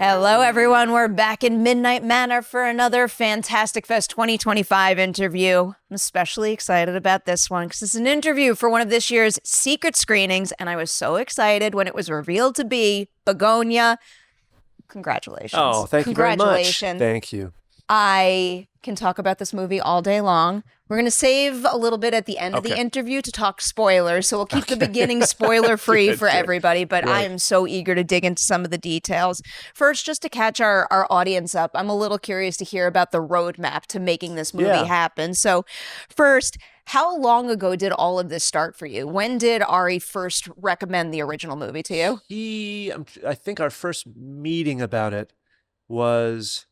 Hello, everyone. We're back in Midnight Manor for another Fantastic Fest 2025 interview. I'm especially excited about this one because it's an interview for one of this year's secret screenings, and I was so excited when it was revealed to be Bugonia. Congratulations. Oh, thank you very much. Congratulations. Thank you. I can talk about this movie all day long. We're going to save a little bit at the end of the interview to talk spoilers, so we'll keep the beginning spoiler-free for everybody, but I am so eager to dig into some of the details. First, just to catch our audience up, I'm a little curious to hear about the roadmap to making this movie happen. So first, how long ago did all of this start for you? When did Ari first recommend the original movie to you? I think our first meeting about it was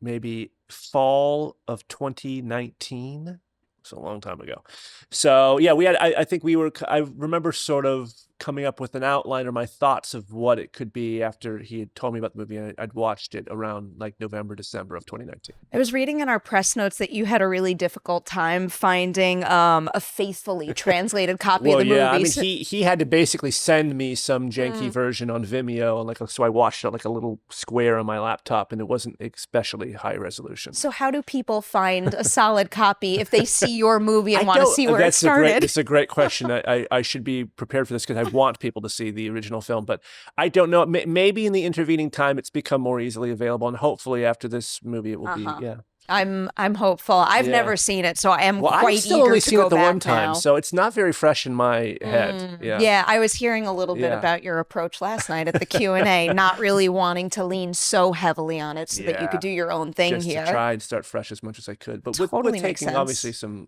maybe fall of 2019. It's a long time ago. So yeah, I remember sort of coming up with an outline or my thoughts of what it could be after he had told me about the movie. And I'd watched it around like November, December of 2019. I was reading in our press notes that you had a really difficult time finding a faithfully translated copy of the movie. I mean, he had to basically send me some janky version on Vimeo, and so I watched it on like a little square on my laptop, and it wasn't especially high resolution. So how do people find a solid copy if they see your movie and want to see where it started? It's a great question. I should be prepared for this because I want people to see the original film, but I don't know. Maybe in the intervening time, it's become more easily available, and hopefully after this movie, it will be. Yeah. I'm hopeful. I've never seen it, so I am quite I've still eager only to seen go it the back one time, now. so it's not very fresh in my head. Yeah, I was hearing a little bit about your approach last night at the Q&A, not really wanting to lean so heavily on it so that you could do your own thing just here. To try and start fresh as much as I could, but Totally with makes taking sense. obviously some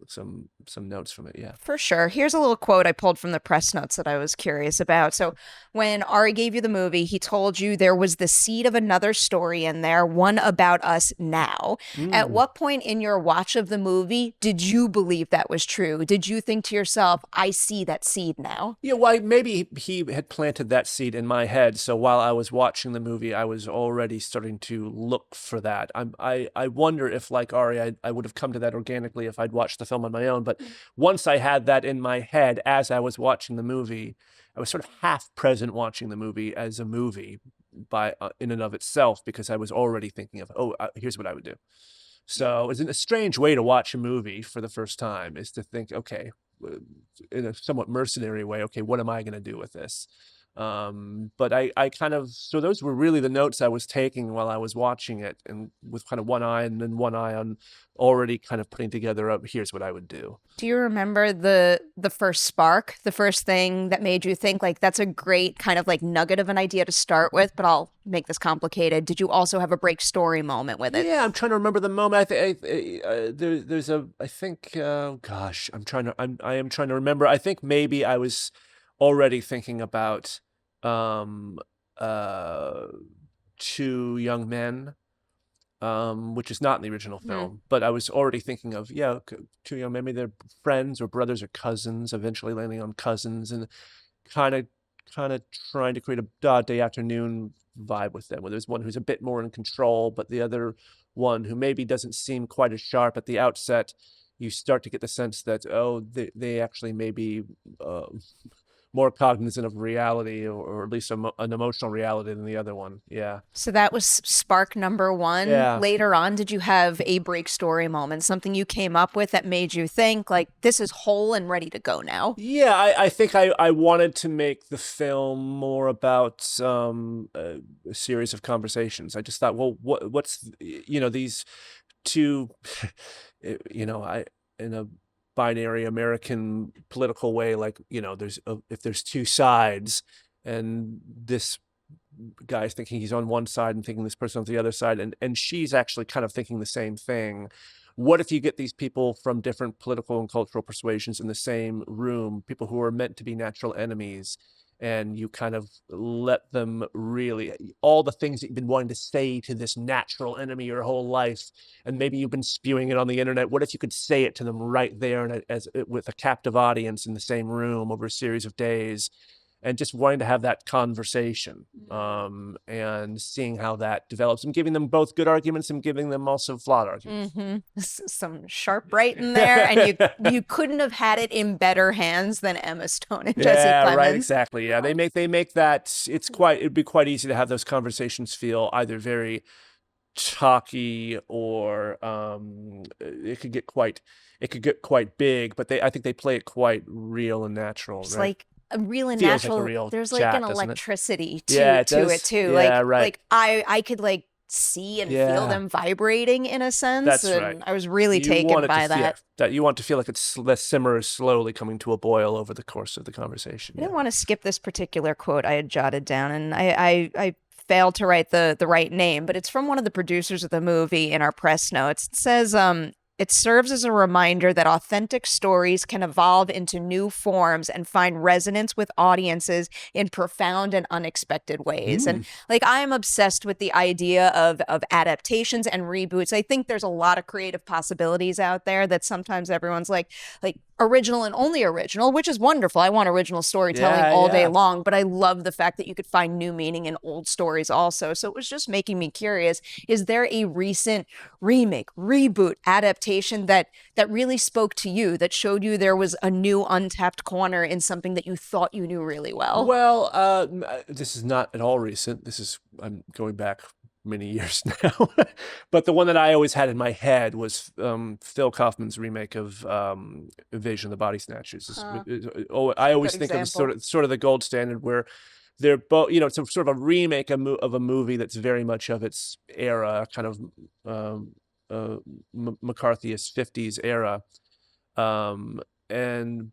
notes from it. Yeah, for sure. Here's a little quote I pulled from the press notes that I was curious about. So when Ari gave you the movie, he told you there was the seed of another story in there, one about us now. At what point in your watch of the movie did you believe that was true? Did you think to yourself, I see that seed now? Yeah, well, maybe he had planted that seed in my head. So while I was watching the movie, I was already starting to look for that. I wonder if, like Ari, I would have come to that organically if I'd watched the film on my own. But once I had that in my head as I was watching the movie, I was sort of half present watching the movie as a movie by in and of itself, because I was already thinking of, here's what I would do. So it's a strange way to watch a movie for the first time, is to think, okay, in a somewhat mercenary way, okay, what am I going to do with this? But I kind of, so those were really the notes I was taking while I was watching it, and with kind of one eye and then one eye on already kind of putting together here's what I would do. Do you remember the first spark, the first thing that made you think, like, that's a great kind of like nugget of an idea to start with, but I'll make this complicated? Did you also have a break story moment with it? Yeah, I'm trying to remember the moment. I am trying to remember. I think maybe I was already thinking about two young men, which is not in the original film, but I was already thinking of, two young men, maybe they're friends or brothers or cousins, eventually landing on cousins, and kind of trying to create a day afternoon vibe with them, where there's one who's a bit more in control, but the other one who maybe doesn't seem quite as sharp at the outset. You start to get the sense that, they actually may be more cognizant of reality, or at least an emotional reality than the other one. Yeah. So that was spark number one. Yeah. Later on, did you have a break story moment, something you came up with that made you think, like, this is whole and ready to go now? Yeah, I think I wanted to make the film more about a series of conversations. I just thought, well, what's these two, in a binary American political way, like, if there's two sides, and this guy's thinking he's on one side and thinking this person's on the other side, and she's actually kind of thinking the same thing. What if you get these people from different political and cultural persuasions in the same room, people who are meant to be natural enemies, and you kind of let them really, all the things that you've been wanting to say to this natural enemy your whole life, and maybe you've been spewing it on the internet, what if you could say it to them right there, and with a captive audience in the same room over a series of days? and just wanting to have that conversation, and seeing how that develops, and giving them both good arguments and giving them also flawed arguments. Some sharp right in there, and you couldn't have had it in better hands than Emma Stone and Jesse Plemons. Yeah, right, exactly. Yeah, they make that, it'd be quite easy to have those conversations feel either very talky or it could get quite big, but I think they play it quite real and natural. It's right? like a real and Feels natural. Like a real there's chat, like an electricity to it too. Yeah, right. Like I could like see and feel them vibrating in a sense. That's and right. I was really taken by that. That you want to feel like the simmer is slowly coming to a boil over the course of the conversation. I didn't want to skip this particular quote I had jotted down, and I failed to write the right name, but it's from one of the producers of the movie in our press notes. It says, it serves as a reminder that authentic stories can evolve into new forms and find resonance with audiences in profound and unexpected ways. And like, I am obsessed with the idea of adaptations and reboots. I think there's a lot of creative possibilities out there that sometimes everyone's like original and only original, which is wonderful. I want original storytelling all day long, but I love the fact that you could find new meaning in old stories also. So it was just making me curious, is there a recent remake, reboot, adaptation that really spoke to you, that showed you there was a new untapped corner in something that you thought you knew really well? Well, this is not at all recent. I'm going back many years now, but the one that I always had in my head was Phil Kaufman's remake of Invasion of the Body Snatchers. I always think of sort of the gold standard, where they're both, it's sort of a remake of a movie that's very much of its era, kind of McCarthyist 50s era,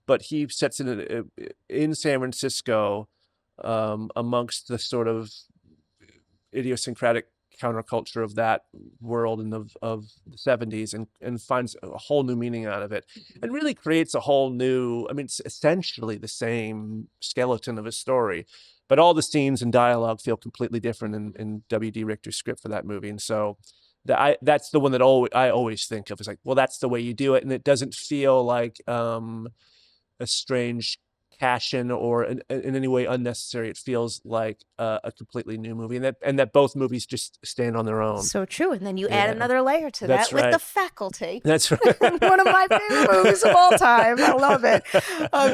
but he sets it in San Francisco, amongst the sort of idiosyncratic counterculture of that world and of the 70s, and finds a whole new meaning out of it, and really creates a whole new, it's essentially the same skeleton of a story, but all the scenes and dialogue feel completely different in W.D. Richter's script for that movie. And so that's the one that I always think of as like, well, that's the way you do it, and it doesn't feel like a strange cash-in or in any way unnecessary. It feels like a completely new movie, and that both movies just stand on their own. So true. And then you add another layer to that with The Faculty. That's right. One of my favorite movies of all time. I love it.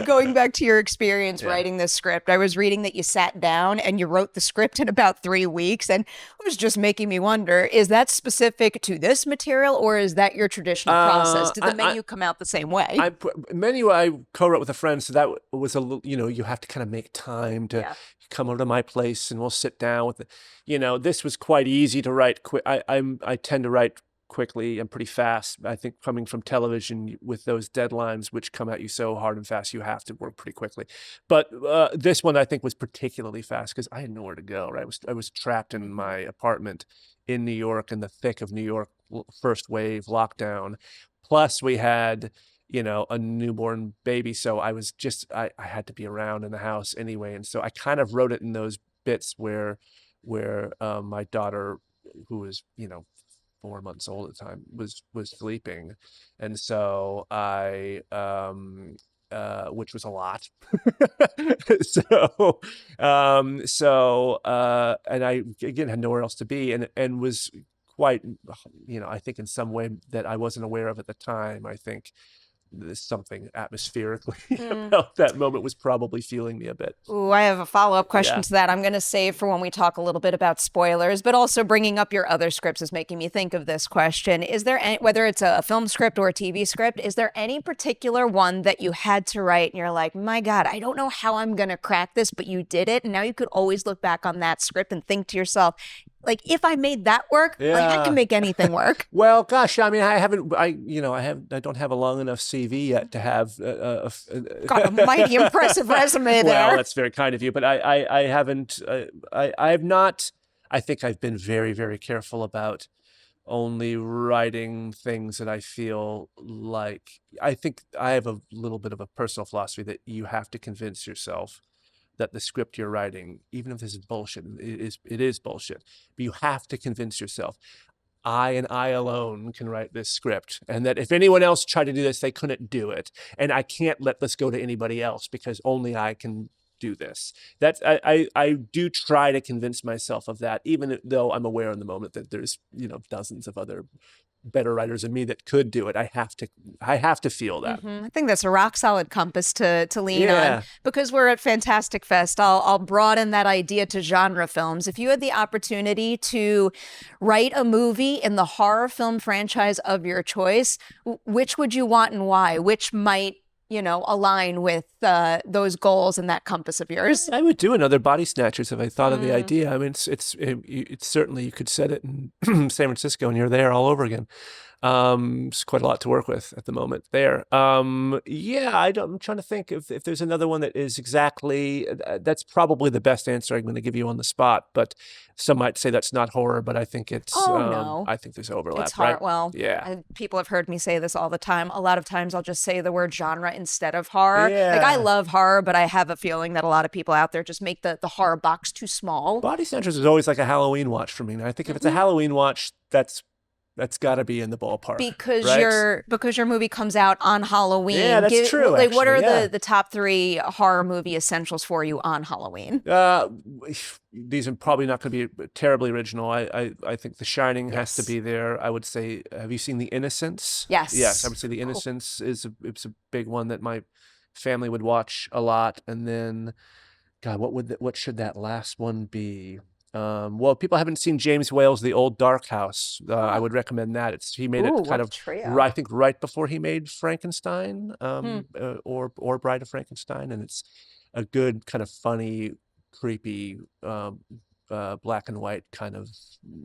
Going back to your experience writing this script, I was reading that you sat down and you wrote the script in about 3 weeks, and it was just making me wonder, is that specific to this material, or is that your traditional process? Did the menu come out the same way? Menu I co-wrote with a friend, so that was a little, you have to kind of make time to come over to my place and we'll sit down with it. This was quite easy to write quick. I tend to write quickly and pretty fast. I think coming from television with those deadlines, which come at you so hard and fast, you have to work pretty quickly. But this one I think was particularly fast because I had nowhere to go. Right, I was trapped in my apartment in New York, in the thick of New York first wave lockdown. Plus we had a newborn baby. So I had to be around in the house anyway. And so I kind of wrote it in those bits where my daughter, who was, 4 months old at the time, was sleeping. And so which was a lot. And I, again, had nowhere else to be, and was quite, I think in some way that I wasn't aware of at the time. I think there's something atmospherically about that moment was probably fueling me a bit. Ooh, I have a follow-up question to that. I'm going to save for when we talk a little bit about spoilers, but also bringing up your other scripts is making me think of this question. Is there any, whether it's a film script or a TV script, is there any particular one that you had to write and you're like, my God, I don't know how I'm going to crack this, but you did it. And now you could always look back on that script and think to yourself, like, if I made that work, I can make anything work. Well, gosh, I don't have a long enough CV yet to have got a mighty impressive resume there. Well, that's very kind of you, but I haven't. I have not. I think I've been very, very careful about only writing things that I feel like. I think I have a little bit of a personal philosophy that you have to convince yourself that the script you're writing, even if this is bullshit, it is bullshit, but you have to convince yourself, I and I alone can write this script, and that if anyone else tried to do this, they couldn't do it, and I can't let this go to anybody else because only I can do this. That's I do try to convince myself of that, even though I'm aware in the moment that there's dozens of other better writers than me that could do it. I have to feel that. I think that's a rock solid compass to lean on. Yeah. Because we're at Fantastic Fest, I'll broaden that idea to genre films. If you had the opportunity to write a movie in the horror film franchise of your choice, which would you want and why? Which might align with those goals and that compass of yours? I would do another Body Snatchers if I thought of the idea. I mean, it's certainly, you could set it in San Francisco and you're there all over again. It's quite a lot to work with at the moment there. Yeah, I'm trying to think if there's another one that is exactly, that's probably the best answer I'm going to give you on the spot, but some might say that's not horror, but I think it's, no. I think there's overlap, it's hard, right? Well, yeah. People have heard me say this all the time. A lot of times I'll just say the word genre instead of horror. Yeah. Like, I love horror, but I have a feeling that a lot of people out there just make the horror box too small. Body Snatchers is always like a Halloween watch for me. And I think if it's a Halloween watch, that's got to be in the ballpark. Because right? your movie comes out on Halloween. Yeah, that's true. Like, actually, what are the top 3 horror movie essentials for you on Halloween? These are probably not going to be terribly original. I think The Shining has to be there. I would say, have you seen The Innocents? Yes. Yes, I would say The Innocents it's a big one that my family would watch a lot. And then, God, what should that last one be? Well, people haven't seen James Whale's The Old Dark House. I would recommend that. He made it kind of, I think, right before he made Frankenstein, or Bride of Frankenstein, and it's a good kind of funny, creepy, black and white kind of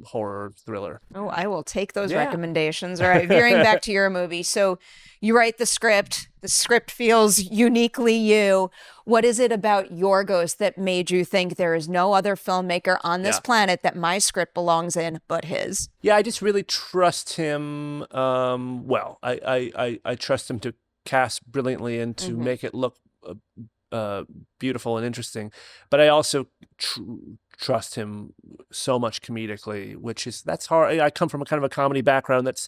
horror thriller. Oh, I will take those recommendations. All right, veering back to your movie. So you write the script. The script feels uniquely you. What is it about Yorgos that made you think there is no other filmmaker on this planet that my script belongs in but his? Yeah, I just really trust him. Well, I trust him to cast brilliantly and to make it look beautiful and interesting. But I also trust him so much comedically, that's hard. I come from a kind of a comedy background that's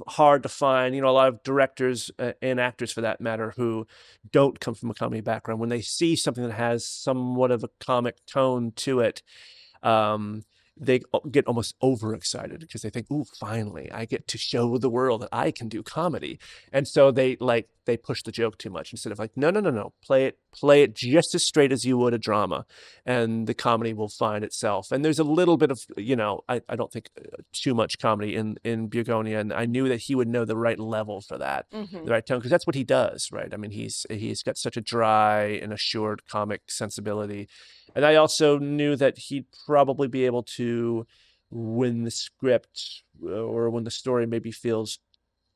hard to find. A lot of directors and actors, for that matter, who don't come from a comedy background, when they see something that has somewhat of a comic tone to it, they get almost overexcited because they think, "Ooh, finally, I get to show the world that I can do comedy." And so they push the joke too much instead of like, no, play it just as straight as you would a drama, and the comedy will find itself. And there's a little bit of, I don't think too much comedy in Bugonia, and I knew that he would know the right level for that, the right tone, because that's what he does, right? I mean, he's got such a dry and assured comic sensibility. And I also knew that he'd probably be able to, when the script or when the story maybe feels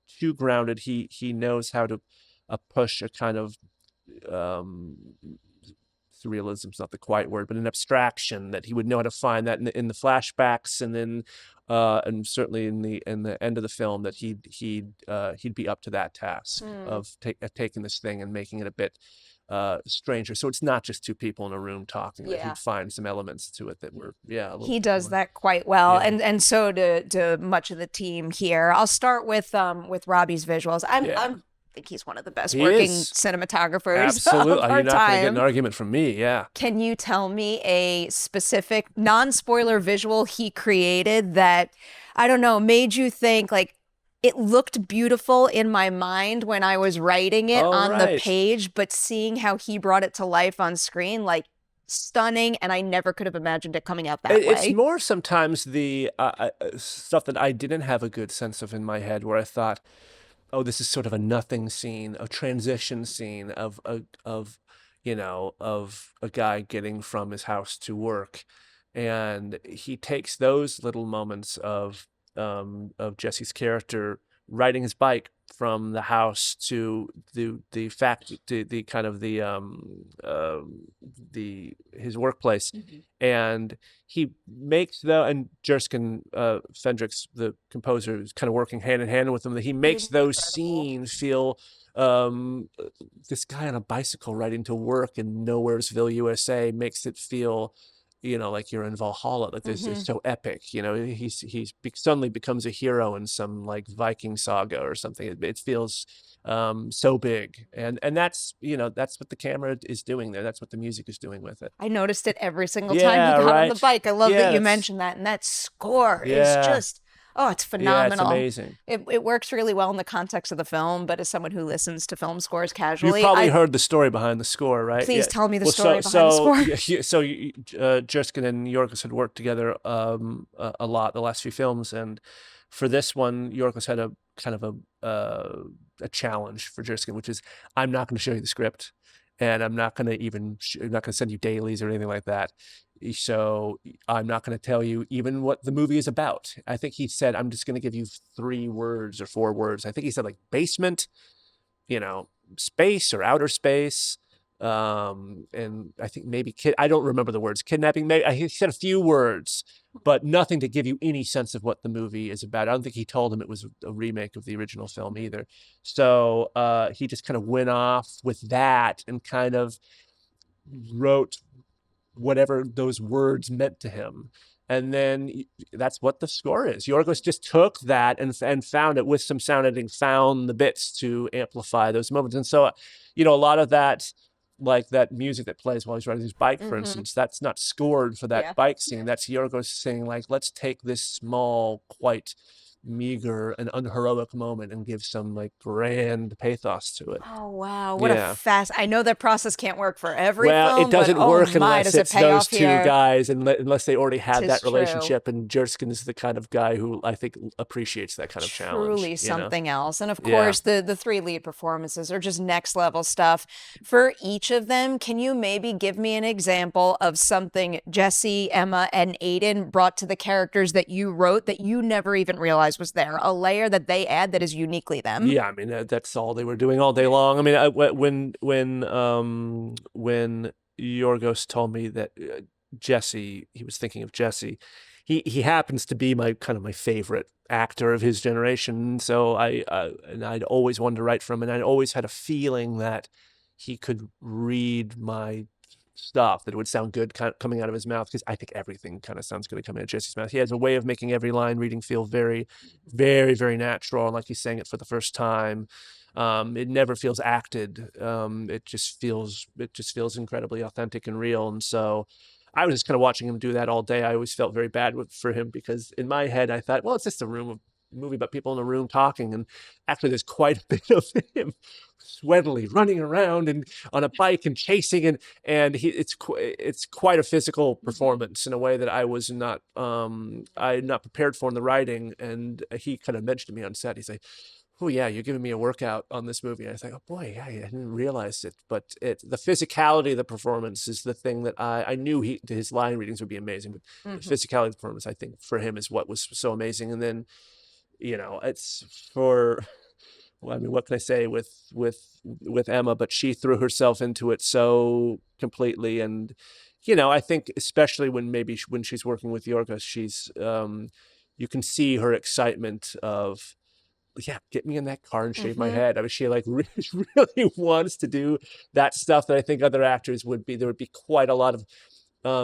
too grounded, he knows how to push a kind of surrealism's not the quite word, but an abstraction, that he would know how to find that in the flashbacks, and then and certainly in the end of the film, that he'd be up to that task of taking this thing and making it a bit stranger. So it's not just two people in a room talking. That he'd find some elements to it that were he does that quite well, and so do much of the team here. I'll start with Robbie's visuals. I think he's one of the best working cinematographers. Absolutely. Of our You're not going to time. get an argument from me. Yeah. Can you tell me a specific non-spoiler visual he created that, I don't know, made you think like, it looked beautiful in my mind when I was writing it the page, but seeing how he brought it to life on screen, like, stunning, and I never could have imagined it coming out that way. It's more sometimes the stuff that I didn't have a good sense of in my head, where I thought, oh, this is sort of a nothing scene, a transition scene of a guy getting from his house to work, and he takes those little moments of Jesse's character riding his bike from the house to the kind of his workplace, and he makes and Jerskin Fendrix, the composer, is kind of working hand in hand with him, that he makes those scenes feel this guy on a bicycle riding to work in Nowheresville, USA, makes it feel like you're in Valhalla, like this is so epic. He's suddenly becomes a hero in some like Viking saga or something. It feels so big, and that's that's what the camera is doing there. That's what the music is doing with it. I noticed it every single time he got on the bike. I love that you mentioned that, and that score is just. Oh, it's phenomenal. Yeah, it's amazing. It works really well in the context of the film, but as someone who listens to film scores casually... You've probably heard the story behind the score, right? Please tell me the story behind the score. So Jerskin and Yorgos had worked together a lot the last few films, and for this one, Yorgos had a kind of a challenge for Jerskin, which is, I'm not going to show you the script, and I'm not going to send you dailies or anything like that. So I'm not going to tell you even what the movie is about. I think he said, I'm just going to give you 3 words or 4 words. I think he said like basement, space or outer space. And I think maybe I don't remember the words, kidnapping. Maybe he said a few words, but nothing to give you any sense of what the movie is about. I don't think he told him it was a remake of the original film either. So he just kind of went off with that and kind of wrote whatever those words meant to him. And then that's what the score is. Yorgos just took that and found it with some sound editing, found the bits to amplify those moments. And so, a lot of that, like that music that plays while he's riding his bike, for instance, that's not scored for that bike scene. That's Yorgos saying, like, let's take this small, quite meager and unheroic moment and give some like grand pathos to it. Oh wow, what a I know that process can't work for every film, it doesn't work unless it's those two here? Guys, and unless they already had that relationship. And Jerskin is the kind of guy who I think appreciates that kind of challenge. Truly something else. And of course, the 3 lead performances are just next level stuff. For each of them, can you maybe give me an example of something Jesse, Emma, and Aidan brought to the characters that you wrote that you never even realized was there, a layer that they add that is uniquely them? Yeah, I mean, that's all they were doing all day long. I mean, when Yorgos told me that Jesse, he was thinking of Jesse, he happens to be my favorite actor of his generation. So I'd always wanted to write for him, and I'd always had a feeling that he could read my stuff, that it would sound good coming out of his mouth, because I think everything kind of sounds good coming out of Jesse's mouth. He has a way of making every line reading feel very, very, very natural, and like he's saying it for the first time. It never feels acted. It just feels incredibly authentic and real. And so I was just kind of watching him do that all day. I always felt very bad for him, because in my head I thought, well, it's just a movie about people in a room talking, and actually there's quite a bit of him sweatily running around and on a bike and chasing, and it's quite a physical performance in a way that I was not prepared for in the writing. And he kind of mentioned to me on set, he's like, oh yeah, you're giving me a workout on this movie. And I was like, oh boy, yeah, I didn't realize it. But the physicality of the performance is the thing that I knew his line readings would be amazing, but the physicality of the performance, I think, for him is what was so amazing. And then, it's for, well, I mean, what can I say with Emma? But she threw herself into it so completely. And, I think especially when she's working with Yorgos, she's, you can see her excitement of, get me in that car and shave my head. I mean, she like really wants to do that stuff that I think other actors would be. There would be quite a lot of,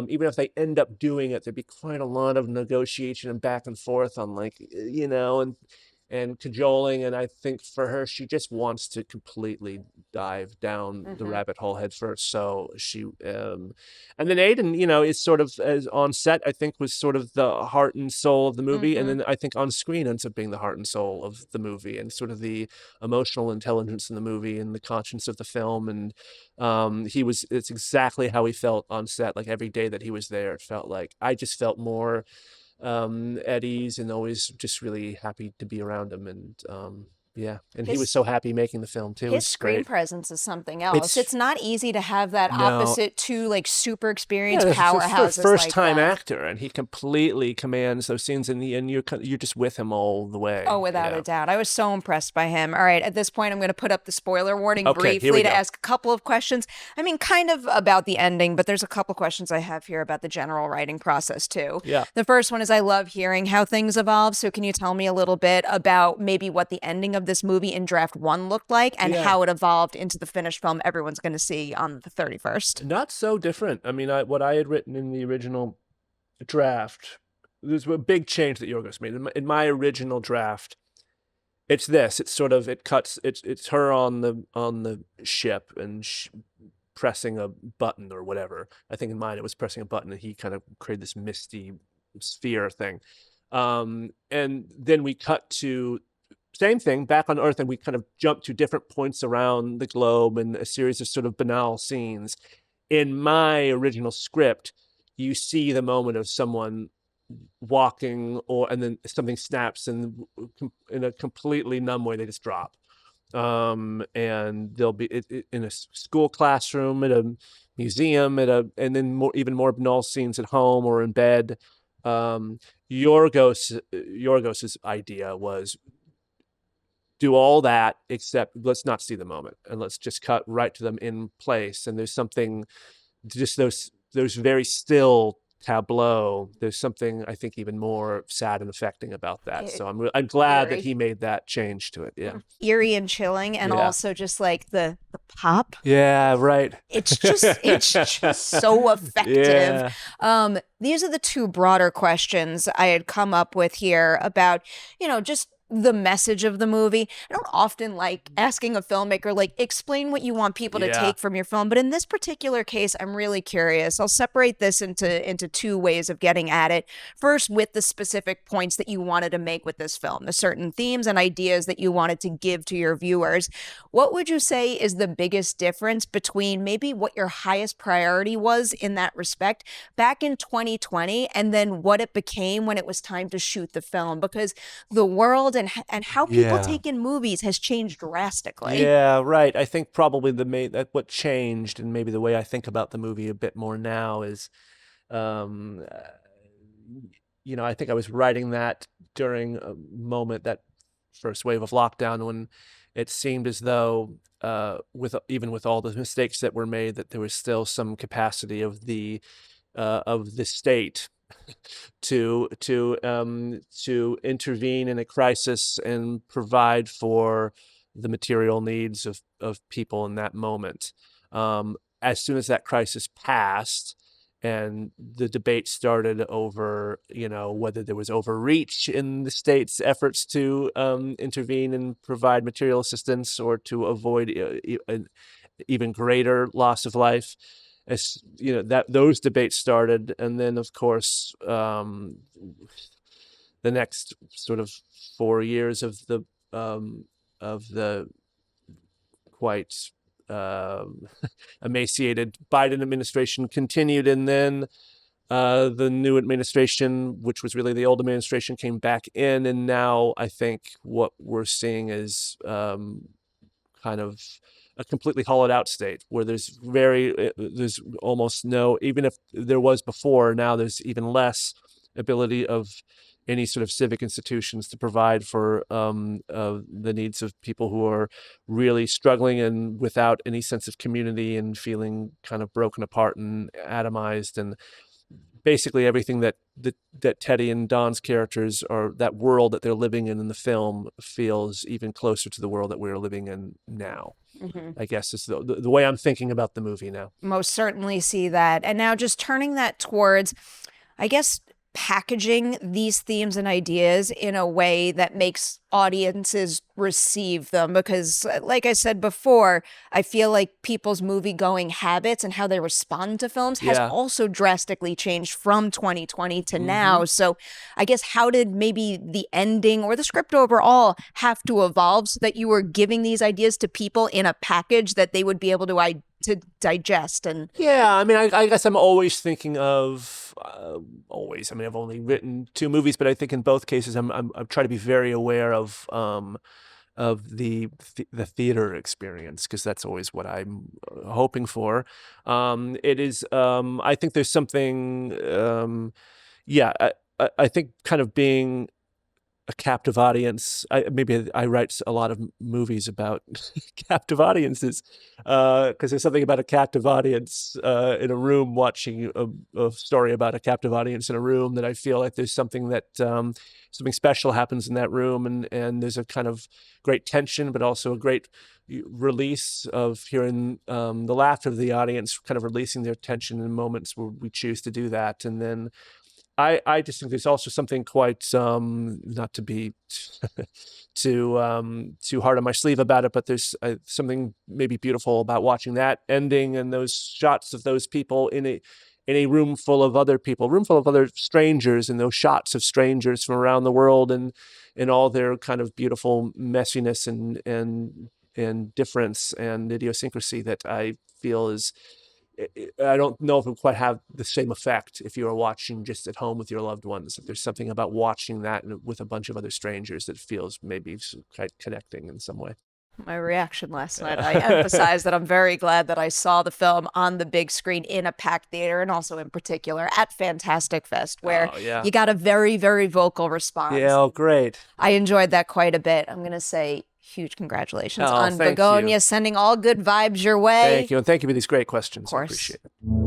even if they end up doing it, there'd be quite a lot of negotiation and back and forth on like, and cajoling. And I think for her, she just wants to completely dive down the rabbit hole head first. So she, and then Aidan, is sort of, as on set, I think was sort of the heart and soul of the movie. And then I think on screen ends up being the heart and soul of the movie, and sort of the emotional intelligence in the movie and the conscience of the film. And it's exactly how he felt on set. Like every day that he was there, it felt like I just felt more at ease and always just really happy to be around him. And and he was so happy making the film too. His screen presence is something else. It's not easy to have that opposite two like super experienced powerhouses. First time actor, and he completely commands those scenes, and you're just with him all the way. Oh, without a doubt. I was so impressed by him. All right, at this point, I'm going to put up the spoiler warning briefly to ask a couple of questions. I mean, kind of about the ending, but there's a couple questions I have here about the general writing process too. Yeah. The first one is, I love hearing how things evolve. So can you tell me a little bit about maybe what the ending of what this movie in draft 1 looked like and Yeah. how it evolved into the finished film everyone's going to see on the 31st. Not so different. I mean, what I had written in the original draft, there's a big change that Yorgos made. In my original draft, it's this. It's sort of, it cuts, it's her on the ship and pressing a button or whatever. I think in mine it was pressing a button and he kind of created this misty sphere thing. And then we cut to same thing back on Earth, and we kind of jump to different points around the globe and a series of sort of banal scenes. In my original script, you see the moment of someone walking, and then something snaps, and in a completely numb way, they just drop. And they'll be in a school classroom, at a museum, and then even more banal scenes at home or in bed. Yorgos's idea was do all that, except let's not see the moment, and let's just cut right to them in place. And there's something, just those very still tableau. There's something I think even more sad and affecting about that. So I'm glad that he made that change to it. Yeah, eerie and chilling, and also just like the pop. Yeah, right. It's just so effective. Yeah. These are the two broader questions I had come up with here about, just the message of the movie. I don't often like asking a filmmaker, like, explain what you want people to take from your film. But in this particular case, I'm really curious. I'll separate this into two ways of getting at it. First, with the specific points that you wanted to make with this film, the certain themes and ideas that you wanted to give to your viewers. What would you say is the biggest difference between maybe what your highest priority was in that respect back in 2020 and then what it became when it was time to shoot the film? Because the world and how people take in movies has changed drastically. Yeah, right. I think probably what changed, and maybe the way I think about the movie a bit more now is, I think I was writing that during a moment, that first wave of lockdown, when it seemed as though, even with all the mistakes that were made, that there was still some capacity of the state to intervene in a crisis and provide for the material needs of people in that moment. As soon as that crisis passed and the debate started over, whether there was overreach in the state's efforts to intervene and provide material assistance or to avoid an even greater loss of life, as that those debates started. And then of course the next sort of 4 years of the quite emaciated Biden administration continued, and then the new administration, which was really the old administration, came back in, and now I think what we're seeing is kind of a completely hollowed out state, where there's almost no, even if there was before, now there's even less ability of any sort of civic institutions to provide for the needs of people who are really struggling and without any sense of community and feeling kind of broken apart and atomized. And basically everything that Teddy and Don's characters are, that world that they're living in the film, feels even closer to the world that we're living in now. Mm-hmm. I guess is the way I'm thinking about the movie now. Most certainly see that. And now just turning that towards, I guess, packaging these themes and ideas in a way that makes audiences receive them. Because like I said before, I feel like people's movie-going habits and how they respond to films has also drastically changed from 2020 to now. So I guess, how did maybe the ending or the script overall have to evolve so that you were giving these ideas to people in a package that they would be able to digest? And I mean, I guess I'm always thinking of always. I mean, I've only written 2 movies, but I think in both cases, I'm trying to be very aware of the theater experience, because that's always what I'm hoping for. It is. I think there's something. I think kind of being a captive audience. Maybe I write a lot of movies about captive audiences, because there's something about a captive audience in a room, watching a story about a captive audience in a room, that I feel like there's something that something special happens in that room, and there's a kind of great tension, but also a great release of hearing the laughter of the audience, kind of releasing their tension in moments where we choose to do that. And then I just think there's also something quite, not to be too hard on my sleeve about it, but there's something maybe beautiful about watching that ending and those shots of those people in a room full of other people, room full of other strangers, and those shots of strangers from around the world, and all their kind of beautiful messiness and difference and idiosyncrasy, that I feel is, I don't know if it would quite have the same effect if you were watching just at home with your loved ones. There's something about watching that with a bunch of other strangers that feels maybe quite connecting in some way. My reaction last night, I emphasized that I'm very glad that I saw the film on the big screen in a packed theater, and also in particular at Fantastic Fest, where you got a very, very vocal response. Yeah, oh, great. I enjoyed that quite a bit. I'm going to say huge congratulations on thank Bugonia, you. sending all good vibes your way. Thank you, and thank you for these great questions. Of course. I appreciate it.